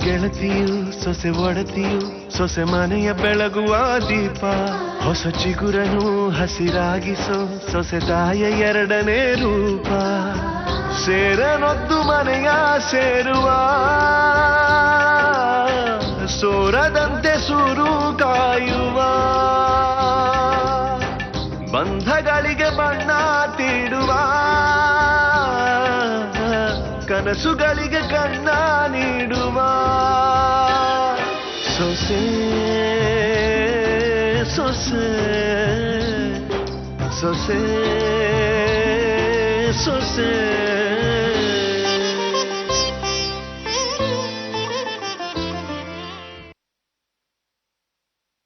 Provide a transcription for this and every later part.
ಗೆಳತಿಯು ಸೊಸೆ ಒಡತಿಯು ಸೊಸೆ ಮನೆಯ ಬೆಳಗುವ ದೀಪ ಹೊಸ ಚಿಗುರನು ಹಸಿರಾಗಿಸೋ ಸೊಸೆ ತಾಯ ಎರಡನೇ ರೂಪ ಸೇರನೊದ್ದು ಮನೆಯ ಸೇರುವ ಸೋರದಂತೆ ಸೂರು ಕಾಯುವ ಬಂಧಗಳಿಗೆ ಬಣ್ಣ ತೀಡುವ ಕನಸುಗಳಿಗೆ ಕಣ್ಣ ನೀಡುವ ಸೊಸೆ ಸೊಸೆ ಸೊಸೆ ಸೊಸೆ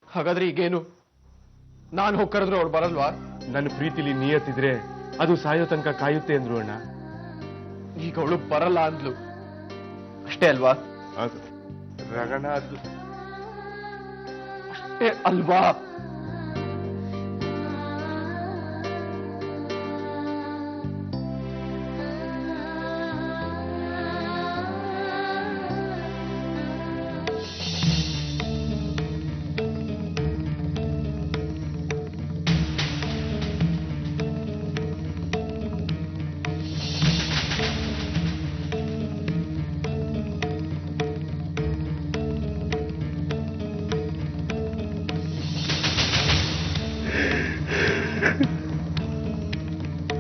ಹಾಗಾದ್ರೆ ಈಗೇನು ನಾನು ಹೋಗಿ ಕರೆದ್ರು ಅವ್ರು ಬರಲ್ವಾ? ನನ್ನ ಪ್ರೀತಿಲಿ ನಿಯತ್ತಿದ್ರೆ ಅದು ಸಾಯೋ ತನಕ ಕಾಯುತ್ತೆ ಅಂದ್ರು ಅಣ್ಣ. ಈಗ ಅವಳು ಬರಲ್ಲ ಅಂದ್ಲು ಅಷ್ಟೇ ಅಲ್ವಾ? ಅದು ರಗಣ ಅದು ಅಷ್ಟೇ ಅಲ್ವಾ?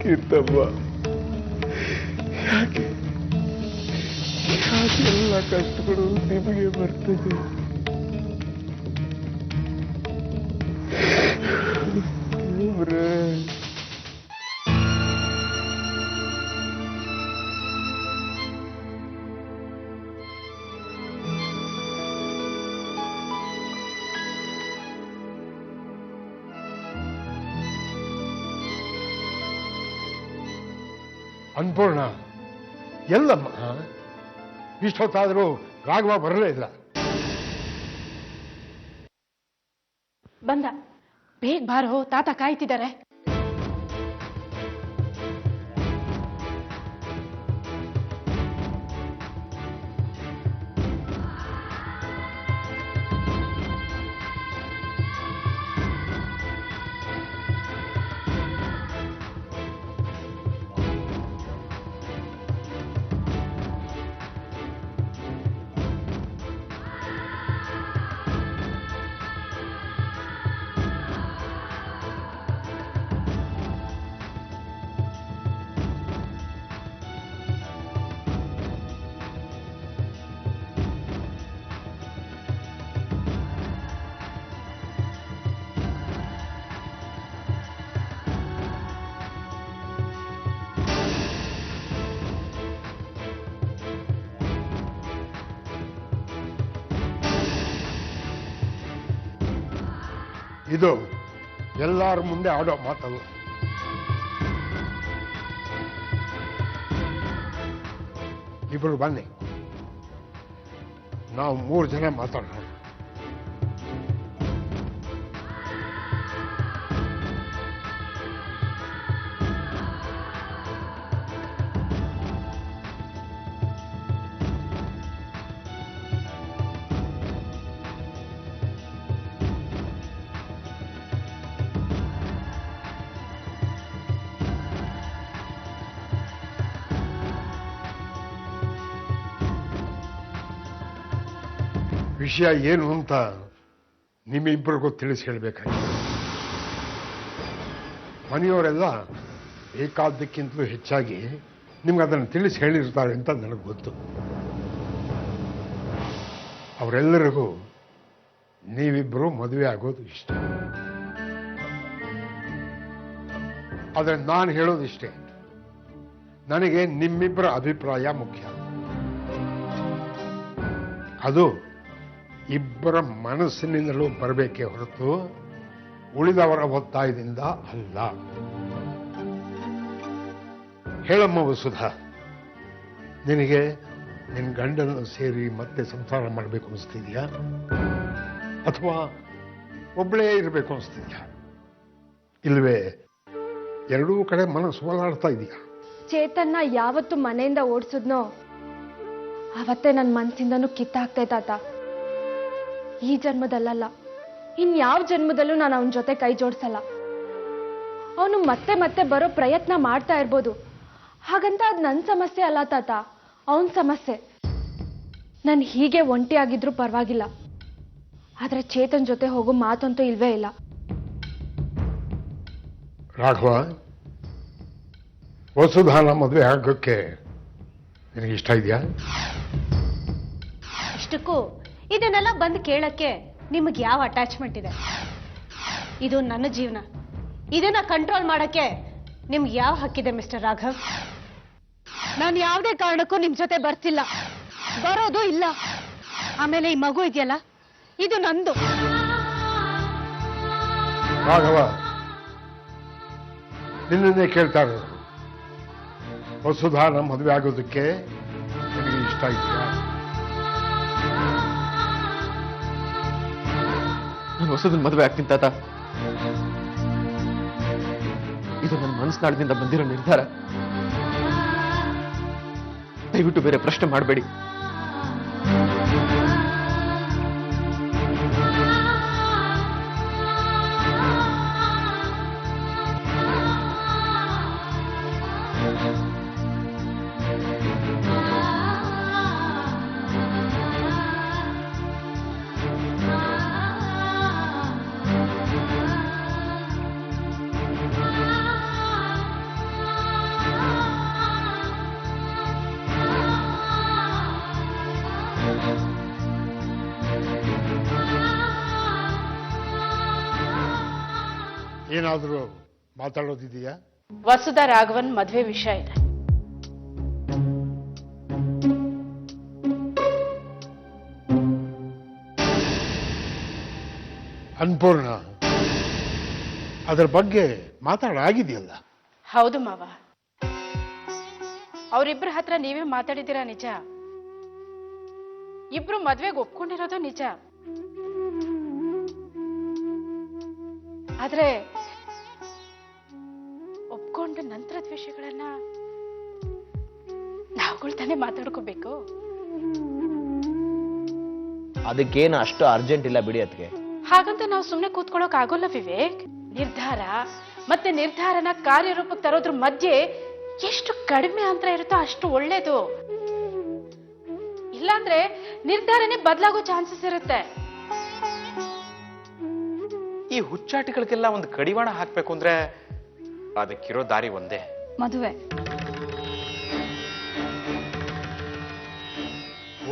ಕೀರ್ತವ್ವ, ಯಾಕೆ ಎಲ್ಲ ಕಷ್ಟಗಳು ನಿಮಗೆ ಬರ್ತದೆ? ಅನ್ಪೂರ್ಣ ಎಲ್ಲಮ್ಮ? ಇಷ್ಟೊತ್ತಾದರೂ ರಾಘವ ಬರಲೇ ಇಲ್ಲ. ಬಂದ, ಬೇಗ ಬಾರೋ, ತಾತ ಕಾಯ್ತಿದ್ದಾರೆ. ಇದು ಎಲ್ಲರ ಮುಂದೆ ಆಡೋ ಮಾತಲ್ಲ. ಇಬ್ಬರು ಬನ್ನಿ, ನಾವು 3 ಜನ ಮಾತಾಡೋಣ. ವಿಷಯ ಏನು ಅಂತ ನಿಮ್ಮಿಬ್ಬರಿಗೂ ತಿಳಿಸಿ ಹೇಳಬೇಕಾಗಿದೆ. ಮನೆಯವರೆಲ್ಲ ಬೇಕಾದ್ದಕ್ಕಿಂತಲೂ ಹೆಚ್ಚಾಗಿ ನಿಮ್ಗೆ ಅದನ್ನು ತಿಳಿಸಿ ಹೇಳಿರ್ತಾರೆ ಅಂತ ನನಗೆ ಗೊತ್ತು. ಅವರೆಲ್ಲರಿಗೂ ನೀವಿಬ್ಬರು ಮದುವೆ ಆಗೋದು ಇಷ್ಟ. ಆದರೆ ನಾನು ಹೇಳೋದಿಷ್ಟೇ, ನನಗೆ ನಿಮ್ಮಿಬ್ಬರ ಅಭಿಪ್ರಾಯ ಮುಖ್ಯ. ಅದು ಇಬ್ಬರ ಮನಸ್ಸಿನಿಂದಲೂ ಬರಬೇಕೇ ಹೊರತು ಉಳಿದವರ ಒತ್ತಾಯದಿಂದ ಅಲ್ಲ. ಹೇಳಮ್ಮ ವಸುಧಾ, ನಿನಗೆ ನಿನ್ನ ಗಂಡನ ಸೇರಿ ಮತ್ತೆ ಸಂಸಾರ ಮಾಡಬೇಕು ಅನಿಸ್ತಿದ್ಯಾ ಅಥವಾ ಒಬ್ಬಳೇ ಇರಬೇಕು ಅನಿಸ್ತಿದ್ಯಾ? ಇಲ್ವೇ ಎರಡೂ ಕಡೆ ಮನಸ್ಸು ಓಲಾಡ್ತಾ ಇದೆಯಾ? ಚೇತನ್ನ ಯಾವತ್ತು ಮನೆಯಿಂದ ಓಡಿಸಿದ್ನೋ ಅವತ್ತೇ ನನ್ನ ಮನಸ್ಸಿಂದನೂ ಕಿತ್ತಾಕ್ತೆ ತಾತ. ಈ ಜನ್ಮದಲ್ಲ, ಇನ್ಯಾವ ಜನ್ಮದಲ್ಲೂ ನಾನು ಅವನ ಜೊತೆ ಕೈ ಜೋಡಿಸಲ್ಲ. ಅವನು ಮತ್ತೆ ಮತ್ತೆ ಬರೋ ಪ್ರಯತ್ನ ಮಾಡ್ತಾ ಇರ್ಬೋದು, ಹಾಗಂತ ಅದು ನನ್ನ ಸಮಸ್ಯೆ ಅಲ್ಲ ತಾತ, ಅವನ ಸಮಸ್ಯೆ. ನಾನು ಹೀಗೆ ಒಂಟಿಯಾಗಿದ್ರೂ ಪರವಾಗಿಲ್ಲ, ಆದ್ರೆ ಚೇತನ್ ಜೊತೆ ಹೋಗೋ ಮಾತಂತೂ ಇಲ್ವೇ ಇಲ್ಲ. ರಾಘವ, ವಸುಧಾನ ಮದುವೆ ಆಗೋಕ್ಕೆ ನಿನಗೆ ಇಷ್ಟ ಇದೆಯಾ? ಇಷ್ಟಕ್ಕೂ ಇದನ್ನೆಲ್ಲ ಬಂದು ಕೇಳಕ್ಕೆ ನಿಮಗೆ ಯಾವ ಅಟ್ಯಾಚ್ಮೆಂಟ್ ಇದೆ? ಇದು ನನ್ನ ಜೀವನ, ಇದನ್ನ ಕಂಟ್ರೋಲ್ ಮಾಡಕ್ಕೆ ನಿಮ್ಗೆ ಯಾವ ಹಕ್ಕಿದೆ ಮಿಸ್ಟರ್ ರಾಘವ್? ನಾನು ಯಾವುದೇ ಕಾರಣಕ್ಕೂ ನಿಮ್ ಜೊತೆ ಬರ್ತಿಲ್ಲ, ಬರೋದು ಇಲ್ಲ. ಆಮೇಲೆ ಈ ಮಗು ಇದೆಯಲ್ಲ, ಇದು ನಂದು. ರಾಘವ, ನಿನ್ನನ್ನೇ ಕೇಳ್ತಾ ಇರೋದು. ವಸುಧಾನ ಮದುವೆ ಆಗೋದಕ್ಕೆ ನಿನಗೆ ಇಷ್ಟ ಇದೆಯಾ? ನಾನು ಹೊಸದನ್ನ ಮದುವೆ ಆಗ್ತೀನಿ ತಾತ. ಇದು ನನ್ನ ಮನಸ್ನಾಳದಿಂದ ಬಂದಿರೋ ನಿರ್ಧಾರ. ದಯವಿಟ್ಟು ಬೇರೆ ಪ್ರಶ್ನೆ ಮಾಡಬೇಡಿ. ಏನಾದರೂ ಮಾತಾಡೋದಿದೆಯಾ? ವಸುಧಾ ರಾಘವನ್ ಮದುವೆ ವಿಷಯ ಇದೆ. ಅನ್ಪೂರ್ಣ, ಅದರ ಬಗ್ಗೆ ಮಾತಾಡಾಗಿದೆಯಲ್ಲ? ಹೌದು ಮಾವ, ಅವರಿಬ್ಬರ ಹತ್ರ ನೀವೇ ಮಾತಾಡಿದ್ದೀರಾ ನಿಜ. ಇಬ್ರು ಮದ್ವೆಗೆ ಒಪ್ಕೊಂಡಿರೋದು ನಿಜ. ಆದ್ರೆ ಒಪ್ಕೊಂಡ ನಂತರದ ವಿಷಯಗಳನ್ನ ನಾವುಗಳು ತಾನೇ ಮಾತಾಡ್ಕೋಬೇಕು. ಅದಕ್ಕೇನು ಅಷ್ಟು ಅರ್ಜೆಂಟ್ ಇಲ್ಲ ಬಿಡಿ. ಅದಕ್ಕೆ ಹಾಗಂತ ನಾವು ಸುಮ್ಮನೆ ಕೂತ್ಕೊಳ್ಳೋಕ್ ಆಗೋಲ್ಲ ವಿವೇಕ್. ನಿರ್ಧಾರ ಮತ್ತೆ ನಿರ್ಧಾರನ ಕಾರ್ಯರೂಪಕ್ಕೆ ತರೋದ್ರ ಮಧ್ಯೆ ಎಷ್ಟು ಕಡಿಮೆ ಅಂತರ ಇರುತ್ತೋ ಅಷ್ಟು ಒಳ್ಳೇದು. ಇಲ್ಲಾಂದ್ರೆ ನಿರ್ಧಾರನೇ ಬದಲಾಗೋ ಚಾನ್ಸಸ್ ಇರುತ್ತೆ. ಈ ಹುಚ್ಚಾಟಿಗಳಿಗೆಲ್ಲ ಒಂದು ಕಡಿವಾಣ ಹಾಕ್ಬೇಕು ಅಂದ್ರೆ ಅದಕ್ಕಿರೋ ದಾರಿ ಒಂದೇ, ಮದುವೆ.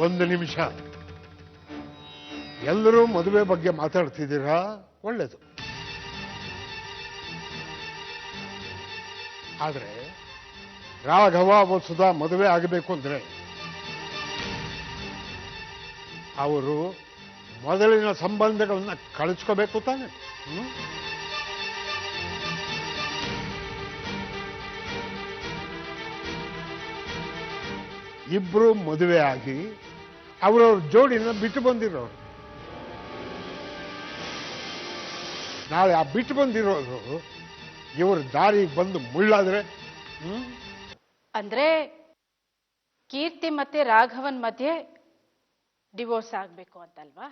ಒಂದು ನಿಮಿಷ, ಎಲ್ಲರೂ ಮದುವೆ ಬಗ್ಗೆ ಮಾತಾಡ್ತಿದ್ದೀರಾ, ಒಳ್ಳೇದು. ಆದ್ರೆ ರಾಘವ ವಸುಧಾ ಮದುವೆ ಆಗಬೇಕು ಅಂದ್ರೆ ಅವರು ಮೊದಲಿನ ಸಂಬಂಧಗಳನ್ನ ಕಳಿಸ್ಕೋಬೇಕು ತಾನೆ. ಇಬ್ರು ಮದುವೆ ಆಗಿ ಅವರವ್ರ ಜೋಡಿನ ಬಿಟ್ಟು ಬಂದಿರೋರು. ನಾಳೆ ಆ ಬಿಟ್ಟು ಬಂದಿರೋರು ಇವ್ರ ದಾರಿಗೆ ಬಂದು ಮುಳ್ಳಾದ್ರೆ ಅಂದ್ರೆ ಕೀರ್ತಿ ಮತ್ತೆ ರಾಘವನ್ ಮಧ್ಯೆ ಡಿವೋರ್ಸ್ ಆಗ್ಬೇಕು ಅಂತಲ್ವಾ?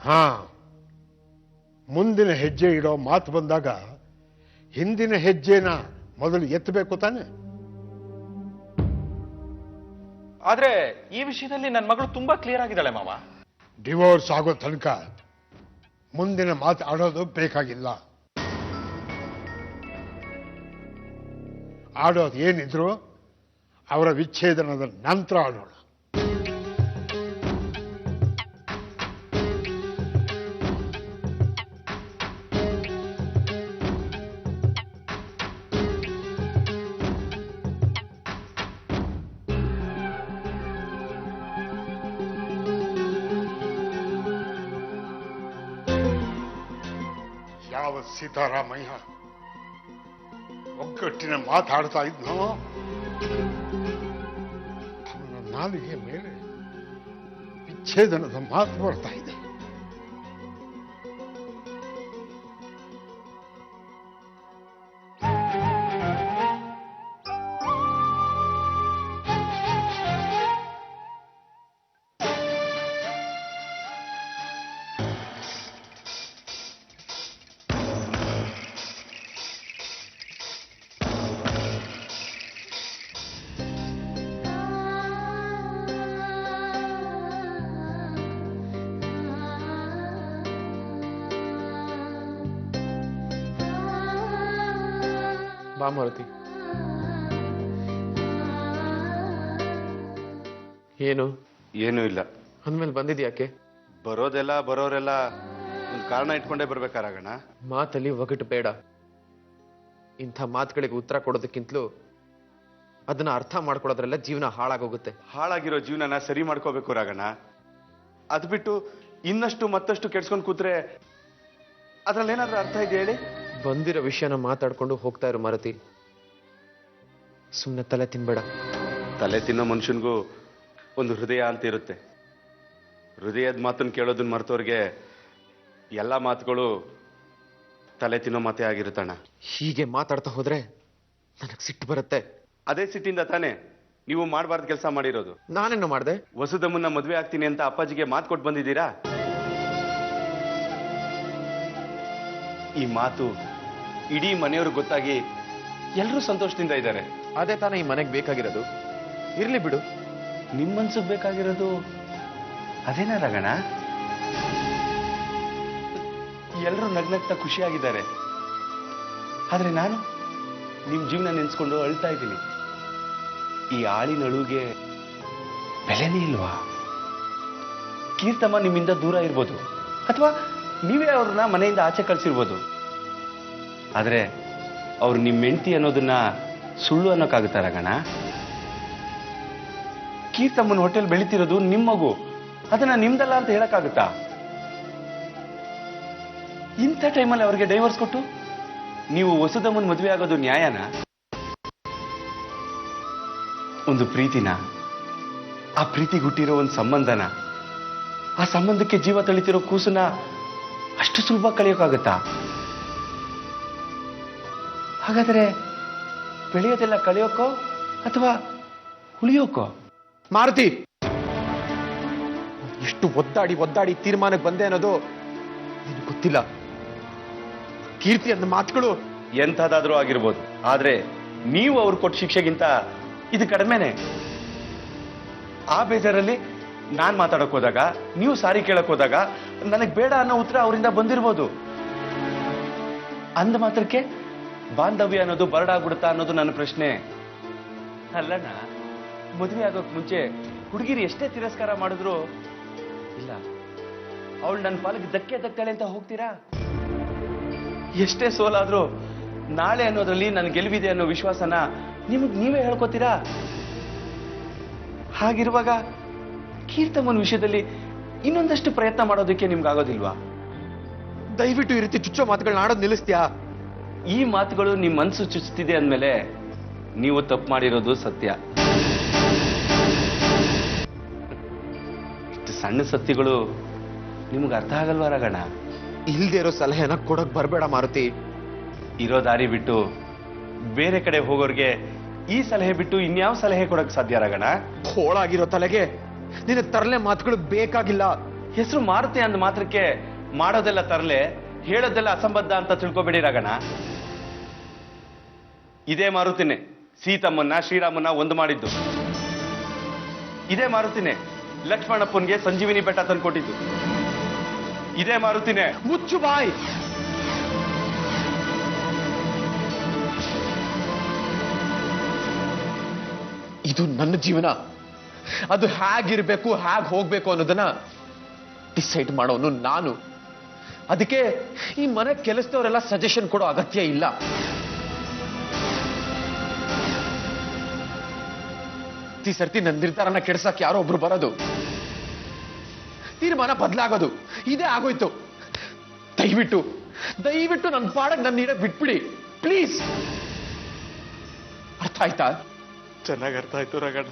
ಹಾ, ಮುಂದಿನ ಹೆಜ್ಜೆ ಇಡೋ ಮಾತು ಬಂದಾಗ ಹಿಂದಿನ ಹೆಜ್ಜೆನ ಮೊದಲು ಎತ್ತಬೇಕು ತಾನೆ. ಆದ್ರೆ ಈ ವಿಷಯದಲ್ಲಿ ನನ್ನ ಮಗಳು ತುಂಬಾ ಕ್ಲಿಯರ್ ಆಗಿದ್ದಾಳೆ ಮಾವ. ಡಿವೋರ್ಸ್ ಆಗೋ ತನಕ ಮುಂದಿನ ಮಾತು ಆಡೋದು ಬೇಕಾಗಿಲ್ಲ. ಆಡೋದು ಏನಿದ್ರು ಅವರ ವಿಚ್ಛೇದನದ ನಂತರ ಆಡೋಣ. ಯಾವ ಸೀತಾರಾಮಯ್ಯ ಒಗ್ಗಟ್ಟಿನ ಮಾತಾಡ್ತಾ ಇದ್ನೋ, ಅವನ ನಾಲಿಗೆ ಮೇಲೆ ವಿಚ್ಛೇದನದ ಮಾತು ಬರ್ತಾ ಇದೆ. ಬಾ ಮಾರುತಿ. ಏನು ಏನೂ ಇಲ್ಲ. ಅಂದ್ಮೇಲೆ ಬಂದಿದ್ಯಾಕೆ? ಬರೋರೆಲ್ಲ ಒಂದು ಕಾರಣ ಇಟ್ಕೊಂಡೇ ಬರ್ಬೇಕಾರಾಗಣ. ಮಾತಲ್ಲಿ ಒಗಟು ಬೇಡ. ಇಂಥ ಮಾತುಗಳಿಗೆ ಉತ್ತರ ಕೊಡೋದಕ್ಕಿಂತಲೂ ಅದನ್ನ ಅರ್ಥ ಮಾಡ್ಕೊಳ್ಳೋದ್ರೆಲ್ಲ ಜೀವನ ಹಾಳಾಗೋಗುತ್ತೆ. ಹಾಳಾಗಿರೋ ಜೀವನನ ಸರಿ ಮಾಡ್ಕೋಬೇಕು ರಾಗಣ. ಅದ್ ಬಿಟ್ಟು ಇನ್ನಷ್ಟು ಮತ್ತಷ್ಟು ಕೆಡ್ಸ್ಕೊಂಡು ಕೂತ್ರೆ ಅದ್ರಲ್ಲೇನಾದ್ರೂ ಅರ್ಥ ಇದೆ ಹೇಳಿ? ಬಂದಿರೋ ವಿಷಯನ ಮಾತಾಡ್ಕೊಂಡು ಹೋಗ್ತಾ ಇರು ಮಾರುತಿ. ಸುಮ್ಮನೆ ತಲೆ ತಿನ್ಬೇಡ. ತಲೆ ತಿನ್ನೋ ಮನುಷ್ಯನ್ಗೂ ಒಂದು ಹೃದಯ ಅಂತ ಇರುತ್ತೆ. ಹೃದಯದ ಮಾತನ್ನು ಕೇಳೋದನ್ನ ಮರ್ತವ್ರಿಗೆ ಎಲ್ಲ ಮಾತುಗಳು ತಲೆ ತಿನ್ನೋ ಮಾತೇ ಆಗಿರುತ್ತಣ್ಣ. ಹೀಗೆ ಮಾತಾಡ್ತಾ ಹೋದ್ರೆ ನನಗ್ ಸಿಟ್ಟು ಬರುತ್ತೆ. ಅದೇ ಸಿಟ್ಟಿಂದ ತಾನೇ ನೀವು ಮಾಡಬಾರ್ದು ಕೆಲಸ ಮಾಡಿರೋದು. ನಾನೇನು ಮಾಡ್ದೆ? ವಸುದಮ್ಮನ್ನ ಮದುವೆ ಆಗ್ತೀನಿ ಅಂತ ಅಪ್ಪಾಜಿಗೆ ಮಾತು ಕೊಟ್ಟು ಬಂದಿದ್ದೀರಾ? ಈ ಮಾತು ಇಡೀ ಮನೆಯವ್ರಿಗೆ ಗೊತ್ತಾಗಿ ಎಲ್ಲರೂ ಸಂತೋಷದಿಂದ ಇದ್ದಾರೆ. ಅದೇ ತಾನೇ ಈ ಮನೆಗೆ ಬೇಕಾಗಿರೋದು. ಇರ್ಲಿ ಬಿಡು. ನಿಮ್ಮ ಮನ್ಸಿಗೆ ಬೇಕಾಗಿರೋದು ಅದೇನಾ ರಗಣ? ಎಲ್ಲರೂ ನಗ್ನಗ್ತಾ ಖುಷಿಯಾಗಿದ್ದಾರೆ. ಆದ್ರೆ ನಾನು ನಿಮ್ ಜೀವನ ನೆನ್ಸ್ಕೊಂಡು ಅಳ್ತಾ ಇದ್ದೀನಿ. ಈ ಆಳಿನಳುಗೆ ಬೆಲೆನೇ ಇಲ್ವಾ? ಕೀರ್ತಮ್ಮ ನಿಮ್ಮಿಂದ ದೂರ ಇರ್ಬೋದು, ಅಥವಾ ನೀವೇ ಅವ್ರನ್ನ ಮನೆಯಿಂದ ಆಚೆ ಕಳ್ಸಿರ್ಬೋದು. ಆದ್ರೆ ಅವ್ರು ನಿಮ್ಮ ಹೆಂಡತಿ ಅನ್ನೋದನ್ನ ಸುಳ್ಳು ಅನ್ನೋಕ್ಕಾಗುತ್ತಾ ರಗಣ? ಕೀರ್ತಮ್ಮನ ಹೋಟೆಲ್ ಬೆಳಿತಿರೋದು ನಿಮ್ಮ ಮಗು, ಅದನ್ನ ನಿಮ್ದಲ್ಲ ಅಂತ ಹೇಳಕ್ಕಾಗುತ್ತಾ? ಇಂಥ ಟೈಮಲ್ಲಿ ಅವ್ರಿಗೆ ಡೈವರ್ಸ್ ಕೊಟ್ಟು ನೀವು ವಸುದಮ್ಮನ ಮದುವೆ ಆಗೋದು ನ್ಯಾಯನ? ಒಂದು ಪ್ರೀತಿನ, ಆ ಪ್ರೀತಿಗೆ ಹುಟ್ಟಿರೋ ಒಂದು ಸಂಬಂಧನ, ಆ ಸಂಬಂಧಕ್ಕೆ ಜೀವ ತಳಿತಿರೋ ಕೂಸನ್ನ ಅಷ್ಟು ಸುಲಭ ಕಳೆಯೋಕ್ಕಾಗತ್ತಾ? ಹಾಗಾದ್ರೆ ಬೆಳೆಯೋದೆಲ್ಲ ಕಳೆಯೋಕೋ ಅಥವಾ ಉಳಿಯೋಕೋ? ಮಾರುತಿ, ಎಷ್ಟು ಒದ್ದಾಡಿ ತೀರ್ಮಾನಕ್ಕೆ ಬಂದೆ ಅನ್ನೋದು ನಿನಗೆ ಗೊತ್ತಿಲ್ಲ. ಕೀರ್ತಿ ಅಂದ ಮಾತುಗಳು ಎಂಥದಾದ್ರೂ ಆಗಿರ್ಬೋದು, ಆದ್ರೆ ನೀವು ಅವ್ರು ಕೊಟ್ಟ ಶಿಕ್ಷೆಗಿಂತ ಇದು ಕಡಿಮೆನೆ. ಆ ಬೇಜಾರಲ್ಲಿ ನಾನ್ ಮಾತಾಡಕ್ ಹೋದಾಗ, ನೀವು ಸಾರಿ ಕೇಳಕ್ ಹೋದಾಗ ನನಗ್ ಬೇಡ ಅನ್ನೋ ಉತ್ತರ ಅವರಿಂದ ಬಂದಿರ್ಬೋದು. ಅಂದ ಮಾತ್ರಕ್ಕೆ ಬಾಂಧವ್ಯ ಅನ್ನೋದು ಬರಡಾಗ್ಬಿಡುತ್ತಾ ಅನ್ನೋದು ನನ್ನ ಪ್ರಶ್ನೆ. ಅಲ್ಲಣ್ಣ, ಮದುವೆ ಆಗೋಕ್ ಮುಂಚೆ ಹುಡುಗಿರು ಎಷ್ಟೇ ತಿರಸ್ಕಾರ ಮಾಡಿದ್ರು ಇಲ್ಲ ಅವಳು ನನ್ನ ಪಾಲಿಗೆ ಧಕ್ಕೆ ಧಕ್ತಾಳೆ ಅಂತ ಹೋಗ್ತೀರಾ? ಎಷ್ಟೇ ಸೋಲಾದ್ರೂ ನಾಳೆ ಅನ್ನೋದ್ರಲ್ಲಿ ನನ್ ಗೆಲುವಿದೆ ಅನ್ನೋ ವಿಶ್ವಾಸನ ನಿಮಗ್ ನೀವೇ ಹೇಳ್ಕೊತೀರಾ? ಹಾಗಿರುವಾಗ ಕೀರ್ತಮ್ಮನ ವಿಷಯದಲ್ಲಿ ಇನ್ನೊಂದಷ್ಟು ಪ್ರಯತ್ನ ಮಾಡೋದಕ್ಕೆ ನಿಮ್ಗಾಗೋದಿಲ್ವಾ? ದಯವಿಟ್ಟು ಈ ರೀತಿ ಚುಚ್ಚೋ ಮಾತುಗಳನ್ನ ಆಡೋದು ನಿಲ್ಲಿಸ್ತೀಯಾ? ಈ ಮಾತುಗಳು ನಿಮ್ ಮನಸ್ಸು ಚುಚ್ಚುತ್ತಿದೆ ಅಂದ್ಮೇಲೆ ನೀವು ತಪ್ಪು ಮಾಡಿರೋದು ಸತ್ಯ. ಇಷ್ಟು ಸಣ್ಣ ಸತ್ಯಗಳು ನಿಮ್ಗೆ ಅರ್ಥ ಆಗಲ್ವಾ ರಗಣ? ಇಲ್ದೇ ಇರೋ ಸಲಹೆನ ಕೊಡಕ್ ಬರ್ಬೇಡ ಮಾರುತಿ. ಇರೋ ದಾರಿ ಬಿಟ್ಟು ಬೇರೆ ಕಡೆ ಹೋಗೋರ್ಗೆ ಈ ಸಲಹೆ ಬಿಟ್ಟು ಇನ್ಯಾವ ಸಲಹೆ ಕೊಡಕ್ ಸಾಧ್ಯ ರಗಣ? ಹೋಳಾಗಿರೋ ತಲೆಗೆ ನಿನ್ನ ತರಲೆ ಮಾತುಗಳು ಬೇಕಾಗಿಲ್ಲ. ಹೆಸರು ಮಾರುತಿ ಅಂದ ಮಾತ್ರಕ್ಕೆ ಮಾಡೋದೆಲ್ಲ ತರಲೆ, ಹೇಳೋದೆಲ್ಲ ಅಸಂಬದ್ಧ ಅಂತ ತಿಳ್ಕೊಬೇಡಿ ರಗಣ. ಇದೇ ಮಾರುತಿನೇ ಸೀತಮ್ಮನ್ನ ಶ್ರೀರಾಮನ್ನ ಒಂದು ಮಾಡಿದ್ದು. ಇದೇ ಮಾರುತಿನೇ ಲಕ್ಷ್ಮಣಪ್ಪನ್ಗೆ ಸಂಜೀವಿನಿ ಬೆಟ್ಟ ತಂದ್ಕೊಟ್ಟಿದ್ದು. ಇದೇ ಮಾರುತಿನೇ. ಮುಚ್ಚು ಬಾಯ್. ಇದು ನನ್ನ ಜೀವನ. ಅದು ಹೇಗಿರ್ಬೇಕು, ಹೇಗೆ ಹೋಗ್ಬೇಕು ಅನ್ನೋದನ್ನ ಡಿಸೈಡ್ ಮಾಡೋನು ನಾನು. ಅದಕ್ಕೆ ಈ ಮನೆ ಕೆಲಸದವರೆಲ್ಲ ಸಜೆಷನ್ ಕೊಡೋ ಅಗತ್ಯ ಇಲ್ಲ. ಈ ಸರ್ತಿ ನನ್ನ ನಿರ್ಧಾರನ ಕೆಡ್ಸಕ್ ಯಾರೋ ಒಬ್ರು ಬರೋದು, ತೀರ್ಮಾನ ಬದಲಾಗೋದು, ಇದೇ ಆಗೋಯ್ತು. ದಯವಿಟ್ಟು ನನ್ನ ಪಾಡಕ್ ನನ್ನ ನೀಡಕ್ ಬಿಟ್ಬಿಡಿ ಪ್ಲೀಸ್. ಅರ್ಥ ಆಯ್ತಾ? ಚೆನ್ನಾಗಿ ಅರ್ಥ ಆಯ್ತು ರಗಣ.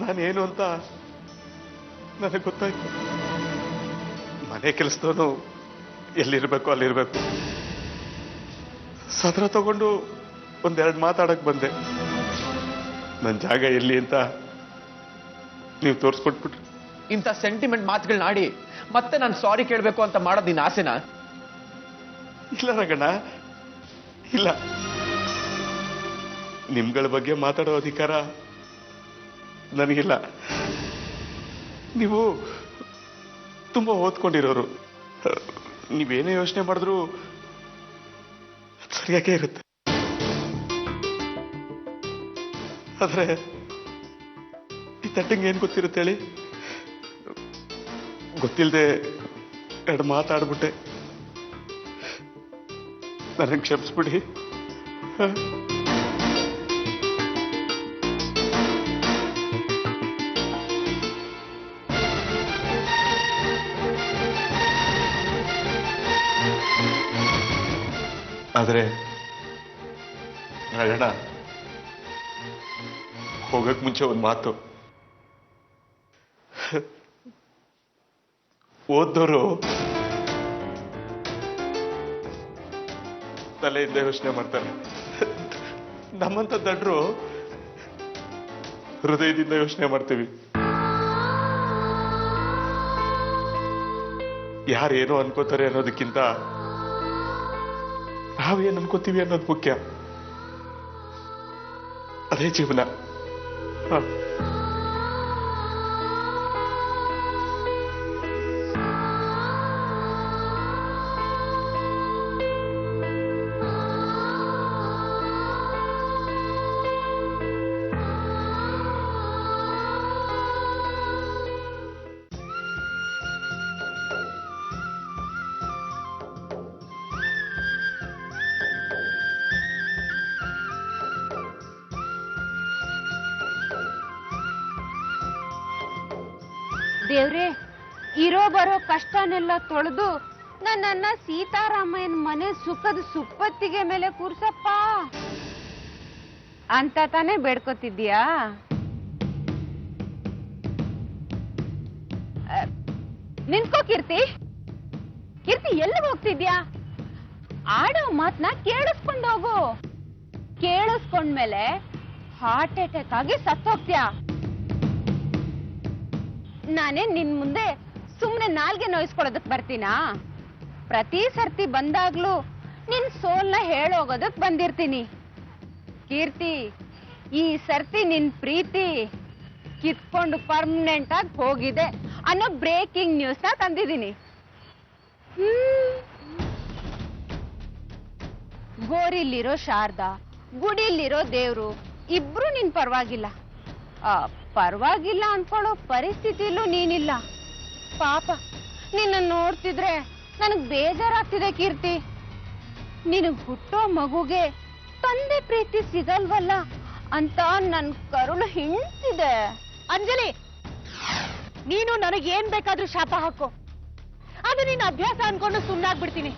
ನಾನೇನು ಅಂತ ನನಗೆ ಗೊತ್ತಾಯ್ತು. ಮನೆ ಕೆಲಸದವನು ಎಲ್ಲಿರ್ಬೇಕು ಅಲ್ಲಿರ್ಬೇಕು. ಸದ್ರ ತಗೊಂಡು ಒಂದೆರಡು ಮಾತಾಡಕ್ ಬಂದೆ. ನನ್ನ ಜಾಗ ಎಲ್ಲಿ ಅಂತ ನೀವು ತೋರಿಸ್ಕೊಟ್ಬಿಟ್ರಿ. ಇಂಥ ಸೆಂಟಿಮೆಂಟ್ ಮಾತುಗಳನ್ನ ಆಡಿ ಮತ್ತೆ ನಾನು ಸಾರಿ ಕೇಳಬೇಕು ಅಂತ ಮಾಡೋದು ನಿನ್ನ ಆಸೆನಾ? ಇಲ್ಲ ರಗಣ, ಇಲ್ಲ. ನಿಮ್ಗಳ ಬಗ್ಗೆ ಮಾತಾಡೋ ಅಧಿಕಾರ ನನಗಿಲ್ಲ. ನೀವು ತುಂಬಾ ಓದ್ಕೊಂಡಿರೋರು. ನೀವೇನೇ ಯೋಚನೆ ಮಾಡಿದ್ರು ಸರಿಯಾಗೇ ಇರುತ್ತೆ. ಆದ್ರೆ ಈ ತಟ್ಟಂಗೆ ಏನ್ ಗೊತ್ತಿರುತ್ತೆ ಹೇಳಿ? ಗೊತ್ತಿಲ್ಲದೆ ಎರಡು ಮಾತಾಡ್ಬಿಟ್ಟೆ, ನನಗೆ ಕ್ಷಮಿಸ್ಬಿಡಿ. ಆದ್ರೆ ರಾಜಣ್ಣ, ಹೋಗಕ್ ಮುಂಚೆ ಒಂದು ಮಾತು. ಓದ್ದವರು ತಲೆಯಿಂದ ಯೋಚನೆ ಮಾಡ್ತಾರೆ, ನಮ್ಮಂತ ದಡ್ರು ಹೃದಯದಿಂದ ಯೋಚನೆ ಮಾಡ್ತೀವಿ. ಯಾರೇನೋ ಅನ್ಕೋತಾರೆ ಅನ್ನೋದಕ್ಕಿಂತ ನಾವೇನ್ ಅನ್ಕೋತೀವಿ ಅನ್ನೋದು ಮುಖ್ಯ. ಅದೇ ಜೀವನ. ದೇವ್ರೆ, ಇರೋ ಬರೋ ಕಷ್ಟನೆಲ್ಲ ತೊಳೆದು ನನ್ನನ್ನ ಸೀತಾರಾಮಯ್ಯನ ಮನೆ ಸುಖದ ಸುಪ್ಪತ್ತಿಗೆ ಮೇಲೆ ಕೂರ್ಸಪ್ಪ ಅಂತ ತಾನೇ ಬೇಡ್ಕೊತಿದ್ಯಾ? ನಿಂತ್ಕೋ ಕೀರ್ತಿ. ಕೀರ್ತಿ ಎಲ್ಲಿಗೆ ಹೋಗ್ತಿದ್ಯಾ? ಆಡೋ ಮಾತನ್ನ ಕೇಳಿಸ್ಕೊಂಡು ಹೋಗು. ಕೇಳಿಸ್ಕೊಂಡ್ಮೇಲೆ ಹಾರ್ಟ್ ಅಟ್ಯಾಕ್ ಆಗಿ ಸತ್ತೋಗ್ತ್ಯಾ. ನಾನೇ ನಿನ್ ಮುಂದೆ ಸುಮ್ನೆ ನಾಲ್ಗೆ ನೋಯಿಸ್ಕೊಳ್ಳೋದಕ್ ಬರ್ತೀನಾ? ಪ್ರತಿ ಸರ್ತಿ ಬಂದಾಗ್ಲೂ ನಿನ್ ಸೋಲ್ನ ಹೇಳೋಗೋದಕ್ ಬಂದಿರ್ತೀನಿ. ಕೀರ್ತಿ, ಈ ಸರ್ತಿ ನಿನ್ ಪ್ರೀತಿ ಕಿತ್ಕೊಂಡು ಪರ್ಮನೆಂಟ್ ಆಗಿ ಹೋಗಿದೆ ಅನ್ನೋ ಬ್ರೇಕಿಂಗ್ ನ್ಯೂಸ್ ನ ತಂದಿದ್ದೀನಿ. ಗೋರಿಲಿರೋ ಶಾರದಾ, ಗುಡಿಲಿರೋ ದೇವ್ರು ಇಬ್ರು ನಿನ್ ಪರವಾಗಿಲ್ಲ. ಪರವಾಗಿಲ್ಲ ಅನ್ಕೊಳ್ಳೋ ಪರಿಸ್ಥಿತಿಲೂ ನೀನಿಲ್ಲ. ಪಾಪ, ನಿನ್ನ ನೋಡ್ತಿದ್ರೆ ನನಗ್ ಬೇಜಾರಾಗ್ತಿದೆ ಕೀರ್ತಿ. ನಿನಗ್ ಹುಟ್ಟೋ ಮಗುಗೆ ತಂದೆ ಪ್ರೀತಿ ಸಿಗಲ್ವಲ್ಲ ಅಂತ ನನ್ ಕರುಳು ಹಿಂಡ್ತಿದೆ. ಅಂಜಲಿ, ನೀನು ನನಗೇನ್ ಬೇಕಾದ್ರೂ ಶಾಪ ಹಾಕು, ಅದು ನಿನ್ನ ಅಭ್ಯಾಸ ಅನ್ಕೊಂಡು ಸುಮ್ಮನಾಗ್ಬಿಡ್ತೀನಿ.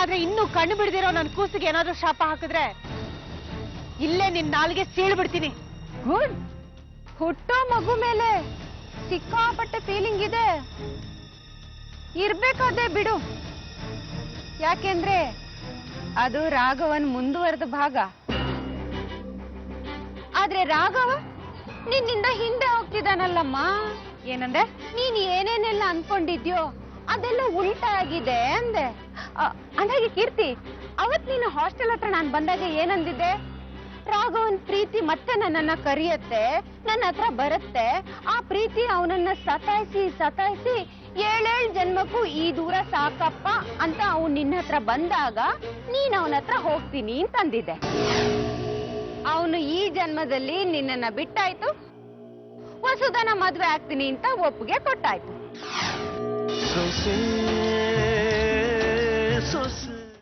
ಆದ್ರೆ ಇನ್ನೂ ಕಣ್ಣು ಬಿಡ್ದಿರೋ ನನ್ ಕೂಸಿಗೆ ಏನಾದ್ರೂ ಶಾಪ ಹಾಕಿದ್ರೆ ಇಲ್ಲೇ ನಿನ್ ನಾಲ್ಗೆ ಸೀಳ್ಬಿಡ್ತೀನಿ. ಗುಡ್. ಹುಟ್ಟೋ ಮಗು ಮೇಲೆ ಸಿಕ್ಕಾಪಟ್ಟೆ ಫೀಲಿಂಗ್ ಇದೆ. ಇರ್ಬೇಕಾದ್ರೆ ಬಿಡು, ಯಾಕೆಂದ್ರೆ ಅದು ರಾಘವನ್ ಮುಂದುವರೆದ ಭಾಗ. ಆದ್ರೆ ರಾಘವ ನಿನ್ನಿಂದ ಹಿಂದೆ ಹೋಗ್ತಿದ್ದಾನಲ್ಲಮ್ಮ. ಏನಂದ್ರೆ ನೀನ್ ಏನೇನೆಲ್ಲ ಅನ್ಕೊಂಡಿದ್ಯೋ ಅದೆಲ್ಲ ಉಲ್ಟಾ ಆಗಿದೆ ಅಂದೆ. ಅಂದಾಗೆ ಕೀರ್ತಿ, ಅವತ್ ನೀನು ಹಾಸ್ಟೆಲ್ ಹತ್ರ ನಾನು ಬಂದಾಗ ಏನಂದಿದ್ದೆ? ರಾಘವನ್ ಪ್ರೀತಿ ಮತ್ತೆ ನನ್ನನ್ನ ಕರೆಯತ್ತೆ, ನನ್ನ ಹತ್ರ ಬರುತ್ತೆ. ಆ ಪ್ರೀತಿ ಅವನನ್ನ ಸತಾಯಿಸಿ ಸತಾಯಿಸಿ 7 ಜನ್ಮಕ್ಕೂ ಈ ದೂರ ಸಾಕಪ್ಪ ಅಂತ ಅವನು ನಿನ್ನ ಹತ್ರ ಬಂದಾಗ ನೀನ್ ಅವನ ಹತ್ರ ಹೋಗ್ತೀನಿ ಅಂತಂದಿದ್ದೆ. ಅವನು ಈ ಜನ್ಮದಲ್ಲಿ ನಿನ್ನನ್ನ ಬಿಟ್ಟಾಯ್ತು, ವಸುಧನ ಮದ್ವೆ ಆಗ್ತೀನಿ ಅಂತ ಒಪ್ಪಿಗೆ ಕೊಟ್ಟಾಯ್ತು.